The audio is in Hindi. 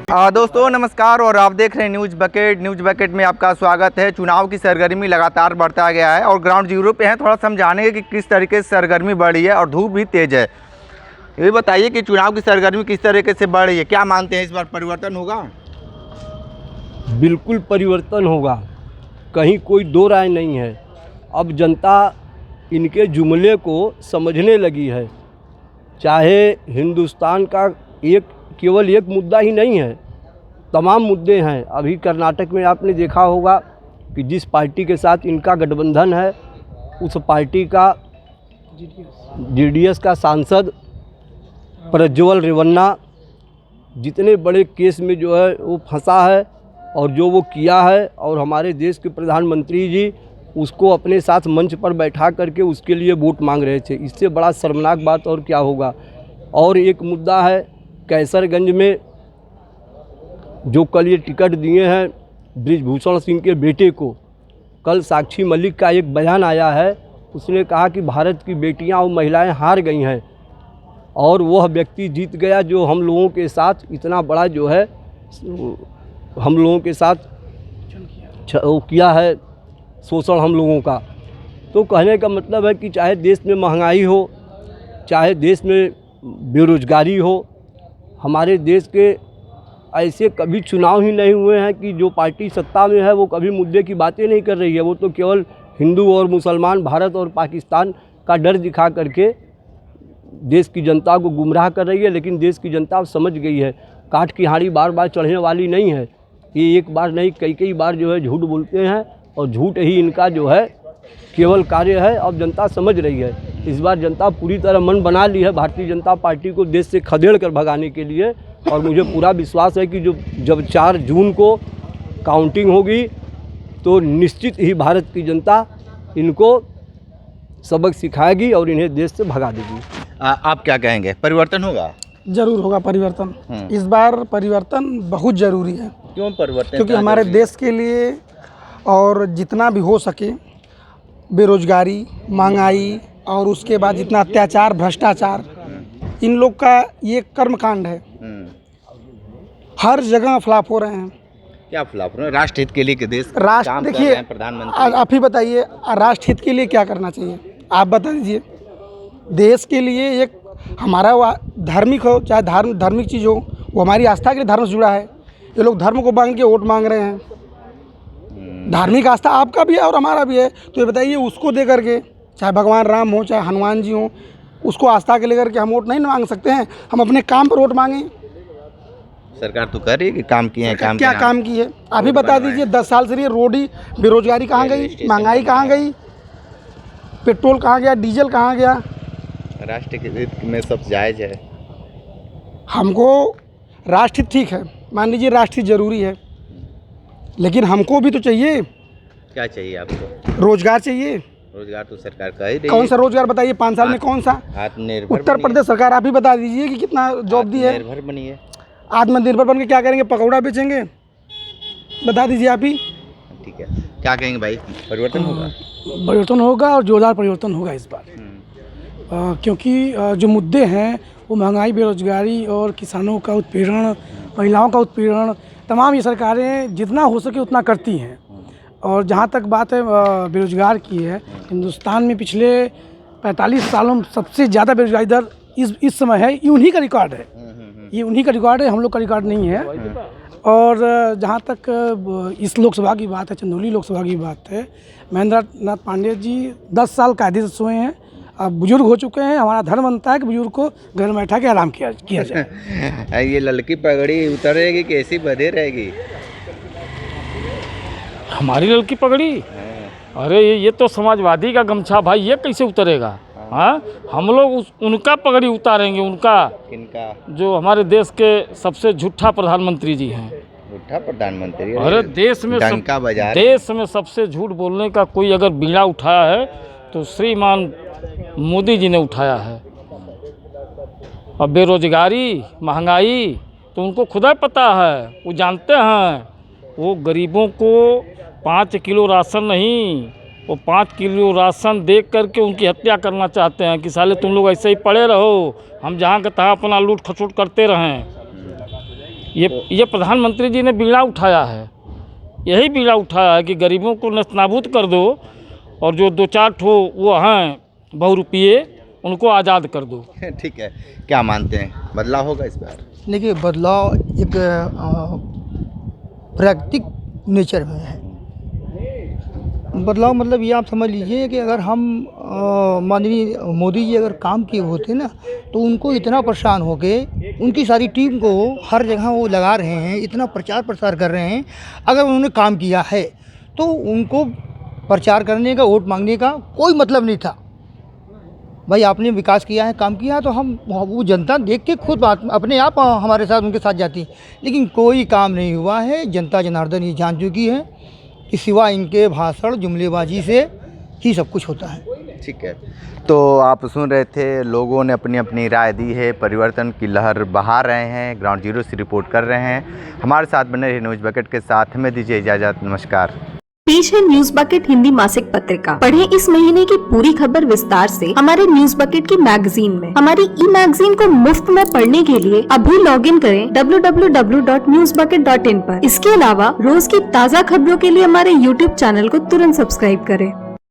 दोस्तों नमस्कार और आप देख रहे हैं न्यूज़ बकेट। न्यूज़ बकेट में आपका स्वागत है। चुनाव की सरगर्मी लगातार बढ़ता गया है और ग्राउंड जीरो पे हैं। थोड़ा समझाने कि किस तरीके से सरगर्मी बढ़ी है और धूप भी तेज़ है। ये बताइए कि चुनाव की सरगर्मी किस तरीके से बढ़ रही है, क्या मानते हैं इस बार परिवर्तन होगा? बिल्कुल परिवर्तन होगा, कहीं कोई दो राय नहीं है। अब जनता इनके जुमले को समझने लगी है। चाहे हिंदुस्तान का केवल एक मुद्दा ही नहीं है, तमाम मुद्दे हैं। अभी कर्नाटक में आपने देखा होगा कि जिस पार्टी के साथ इनका गठबंधन है उस पार्टी का जेडीएस का सांसद प्रज्वल रेवन्ना जितने बड़े केस में जो है वो फंसा है और जो वो किया है, और हमारे देश के प्रधानमंत्री जी उसको अपने साथ मंच पर बैठा करके उसके लिए वोट मांग रहे थे। इससे बड़ा शर्मनाक बात और क्या होगा। और एक मुद्दा है कैसरगंज में जो कल ये टिकट दिए हैं बृजभूषण सिंह के बेटे को। कल साक्षी मलिक का एक बयान आया है, उसने कहा कि भारत की बेटियां और महिलाएं हार गई हैं और वह व्यक्ति जीत गया जो हम लोगों के साथ इतना बड़ा जो है हम लोगों के साथ किया है शोषण हम लोगों का। तो कहने का मतलब है कि चाहे देश में महंगाई हो, चाहे देश में बेरोजगारी हो, हमारे देश के ऐसे कभी चुनाव ही नहीं हुए हैं कि जो पार्टी सत्ता में है वो कभी मुद्दे की बातें नहीं कर रही है। वो तो केवल हिंदू और मुसलमान, भारत और पाकिस्तान का डर दिखा करके देश की जनता को गुमराह कर रही है। लेकिन देश की जनता अब समझ गई है, काठ की हांडी बार बार चढ़ने वाली नहीं है। ये एक बार नहीं कई बार जो है झूठ बोलते हैं और झूठ ही इनका जो है केवल कार्य है। अब जनता समझ रही है। इस बार जनता पूरी तरह मन बना ली है भारतीय जनता पार्टी को देश से खदेड़ कर भगाने के लिए। और मुझे पूरा विश्वास है कि जब 4 जून को काउंटिंग होगी तो निश्चित ही भारत की जनता इनको सबक सिखाएगी और इन्हें देश से भगा देगी। आप क्या कहेंगे, परिवर्तन होगा? जरूर होगा परिवर्तन। इस बार परिवर्तन बहुत ज़रूरी है। क्यों परिवर्तन? क्योंकि हमारे देश के लिए और जितना भी हो सके बेरोजगारी, महंगाई और उसके बाद जितना अत्याचार, भ्रष्टाचार, इन लोग का ये कर्मकांड है। हर जगह फ्लॉप हो रहे हैं। क्या फ्लॉप हो रहे हैं? राष्ट्र हित के लिए देश राष्ट्र देखिए, प्रधानमंत्री आप ही बताइए राष्ट्र हित के लिए क्या करना चाहिए, आप बता दीजिए। देश के लिए एक हमारा धार्मिक हो चाहे धार्मिक चीज़ हो, वो हमारी आस्था के लिए धर्म से जुड़ा है। ये लोग धर्म को मांग के वोट मांग रहे हैं। धार्मिक आस्था आपका भी है और हमारा भी है, तो ये बताइए उसको दे करके, चाहे भगवान राम हो चाहे हनुमान जी हो, उसको आस्था के लेकर के हम वोट नहीं मांग सकते हैं। हम अपने काम पर वोट मांगें। सरकार तो कर रही है कि काम किए हैं, क्या काम की है अभी बता दीजिए। 10 साल से ये रोडी बेरोजगारी कहाँ गई, महंगाई कहाँ गई, पेट्रोल कहाँ गया, डीजल कहाँ गया। राष्ट्र के हित में सब जायज़ है। हमको राष्ट्र ठीक है, मान लीजिए राष्ट्र ज़रूरी है, लेकिन हमको भी तो चाहिए। क्या चाहिए आपको? रोजगार चाहिए। रोजगार तो सरकार कर ही रही है। कौन सा रोजगार बताइए 5 साल में कौन सा? आत्मनिर्भर उत्तर प्रदेश सरकार आप ही बता दीजिए कि कितना जॉब दी है। आत्मनिर्भर बनी है। आत्मनिर्भर बन के क्या करेंगे, पकौड़ा बेचेंगे? बता दीजिए आप ही। ठीक है, क्या कहेंगे भाई, परिवर्तन होगा? परिवर्तन होगा और जोरदार परिवर्तन होगा इस बार। क्योंकि जो मुद्दे हैं वो महंगाई, बेरोजगारी और किसानों का उत्पीड़न, महिलाओं का उत्पीड़न, तमाम ये सरकारें जितना हो सके उतना करती हैं। और जहाँ तक बात है बेरोजगार की है, हिंदुस्तान में पिछले 45 सालों में सबसे ज़्यादा बेरोजगारी दर इस समय है। ये उन्हीं का रिकॉर्ड है, ये उन्हीं का रिकॉर्ड है, हम लोग का रिकॉर्ड नहीं है। और जहाँ तक इस लोकसभा की बात है, चंदौली लोकसभा की बात है, महेंद्र नाथ पांडे जी 10 साल कायदे से सोए हैं। अब बुजुर्ग हो चुके हैं। हमारा धर्म बनता है कि बुजुर्ग को घर में बैठा के आराम किया जाए। ये ललकी पगड़ी उतरेगी कि ऐसी बंधे रहेगी? हमारी ललकी पगड़ी, अरे ये तो समाजवादी का गमछा भाई, ये कैसे उतरेगा? हाँ, हम लोग उनका पगड़ी उतारेंगे। उनका किनका? जो हमारे देश के सबसे झूठा प्रधानमंत्री जी हैं। झूठा प्रधानमंत्री? अरे देश में सबसे झूठ बोलने का कोई अगर बीड़ा उठाया है तो श्रीमान मोदी जी ने उठाया है। और बेरोजगारी, महंगाई तो उनको खुदा पता है, वो जानते हैं। वो गरीबों को 5 किलो राशन नहीं, वो 5 किलो राशन दे करके उनकी हत्या करना चाहते हैं कि साले तुम लोग ऐसे ही पड़े रहो, हम जहाँ का तहाँ अपना लूट खसोट करते रहें। ये प्रधानमंत्री जी ने बीड़ा उठाया है, यही बीड़ा उठाया है कि गरीबों को नस्तनाबूद कर दो और जो 2-4 ठो वो हैं बहुरूपिये उनको आज़ाद कर दो। ठीक है, क्या मानते हैं बदलाव होगा इस बार? देखिए, बदलाव एक प्राकृतिक नेचर में है। बदलाव मतलब ये आप समझ लीजिए कि अगर हम माननीय मोदी जी अगर काम किए होते ना, तो उनको इतना परेशान हो के उनकी सारी टीम को हर जगह वो लगा रहे हैं, इतना प्रचार प्रसार कर रहे हैं। अगर उन्होंने काम किया है तो उनको प्रचार करने का, वोट मांगने का कोई मतलब नहीं था। भाई आपने विकास किया है, काम किया है, तो हम वो जनता देख के खुद अपने आप हमारे साथ उनके साथ जाती। लेकिन कोई काम नहीं हुआ है। जनता जनार्दन ये जान चुकी है कि सिवा इनके भाषण जुमलेबाजी से ही सब कुछ होता है। ठीक है, तो आप सुन रहे थे, लोगों ने अपनी अपनी राय दी है, परिवर्तन की लहर बहा रहे हैं, ग्राउंड जीरो से रिपोर्ट कर रहे हैं। हमारे साथ बने रहे न्यूज़ बकेट के साथ, हमें दीजिए इजाज़त, नमस्कार। पेश है न्यूज बकेट हिंदी मासिक पत्रिका। पढ़ें इस महीने की पूरी खबर विस्तार से हमारे न्यूज बकेट की मैगजीन में। हमारी ई मैगजीन को मुफ्त में पढ़ने के लिए अभी लॉगिन करें www.newsbucket.in पर। इसके अलावा रोज की ताज़ा खबरों के लिए हमारे YouTube चैनल को तुरंत सब्सक्राइब करें।